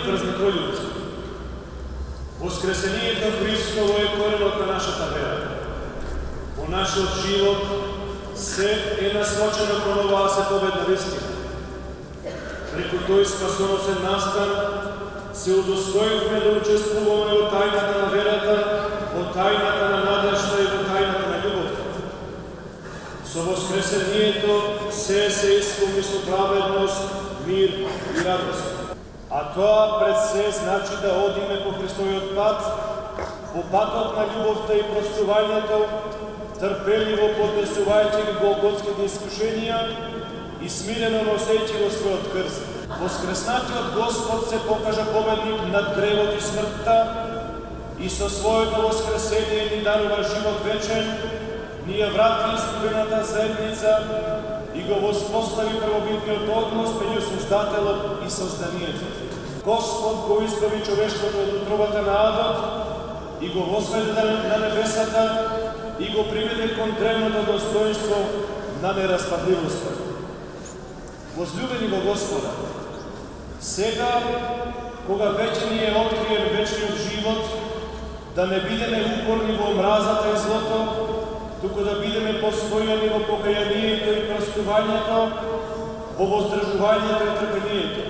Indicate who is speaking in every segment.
Speaker 1: празни Тројуци. Воскресението Христово е коренот на нашата вера. Во нашиот живот се е насочено кон оваа световедна вистина. Преку тој спасоносен настан се удостоивме да учествуваме во тајната на верата, во тајната на надежта и во тајната на љубовта. Со воскресението се исполни со праведност, мир и радост. А тоа пред се значи да одиме по Христовиот пат, по патот на љубовта и простувањето, трпеливо поднесувајќи ги голготските искушенија и смирено носејќи го својот крст. Воскреснатиот Господ се покажа победник над гревот и смртта и со своето воскресение ни дарува живот вечен, ни ја врати изгубената заедница и го воспостави првобитниот однос меѓу Создателот и Созданието. Господ го избави човештвото од утробата на адот и го возведе на небесата и го приведе кон древното достоинство на нераспадливоста. Возлюбени во Господа, сега, кога веќе ни е откриен вечниот живот, да не бидеме упорни во омразата и злото, туку да бидеме постојани во покајанието и простувањето, во воздржувањето и трпението.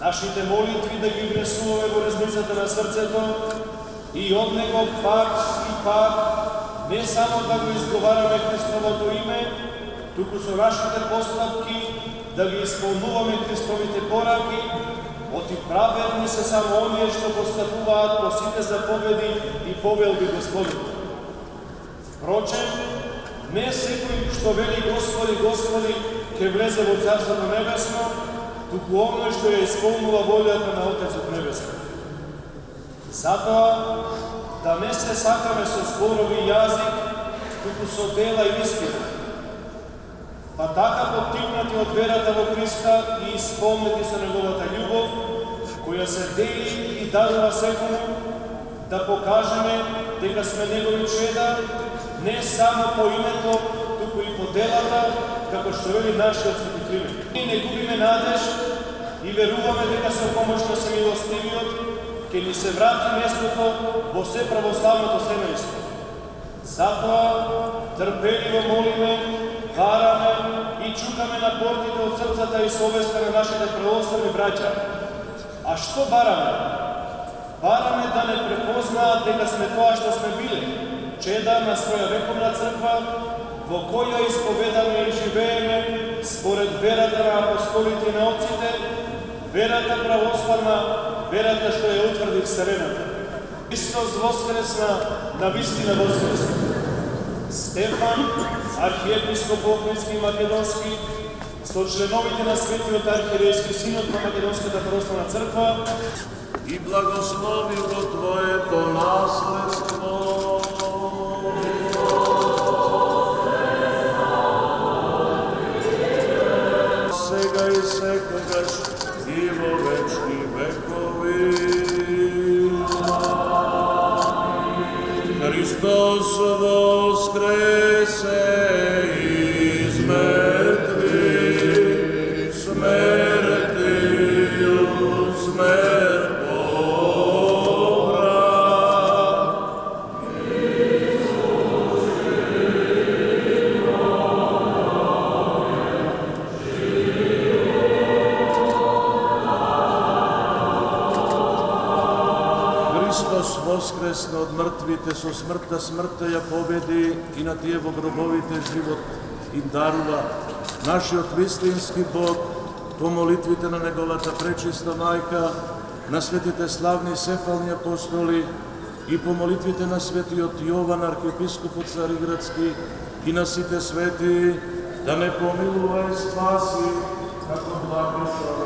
Speaker 1: Нашите молитви да ги внесуваме во ризницата на срцето и од него пак и пак не само да го изговараме Христовото име, туку со нашите постапки да ги исполнуваме Христовите пораки, оти праведни се само оние што постапуваат по сите заповеди и повелби Господу. Впрочем, не секој што вели Господи, Господи, ќе влезе во Царството Небесно, туку оној што ја исполнува волјата на Отецот Небесен. Затоа, да не се сакаме со зборови јазик, туку со дела и вистина. Па така поттикнати од верата во Христа и исполнети со Неговата љубов, која се дели и дарува секому, да покажеме дека сме Негови чеда, не само по името, туку и по делата, како што вели нашиот Свети Климент. Ние не губиме надеж и веруваме дека со помош на Семилостивиот ќе ни се врати местото во се православното семејство. Затоа трпеливо молиме, бараме и чукаме на портите од срцата и совеста на нашите православни браќа. А што бараме? Бараме да не препознаат дека сме тоа што сме биле, чеда на своја вековна црква, во која исповедаме и живееме според верата на апостолите и на отците, верата православна, верата што ја утврди Вселената. Христос воскресна, навистина воскресна. Стефан, архиепископ Охридски и Македонски, со членовите на Светиот архиерејски синод на Македонската православна црква,
Speaker 2: и благослови го Твоето наследство. Сега и секогаш и во вечни векови. Христос воскресе из мертвих, смертью смерть побра. Христос воскресна од мртвите, со смртта смртта ја победи и на тие во гробовите живот им дарува. Нашиот вистински Бог, по молитвите на Неговата пречиста Мајка, на светите славни сефални апостоли и по молитвите на светиот Јован, архиепископот Цариградски и на сите свети, да не помилува и спаси, како благослови.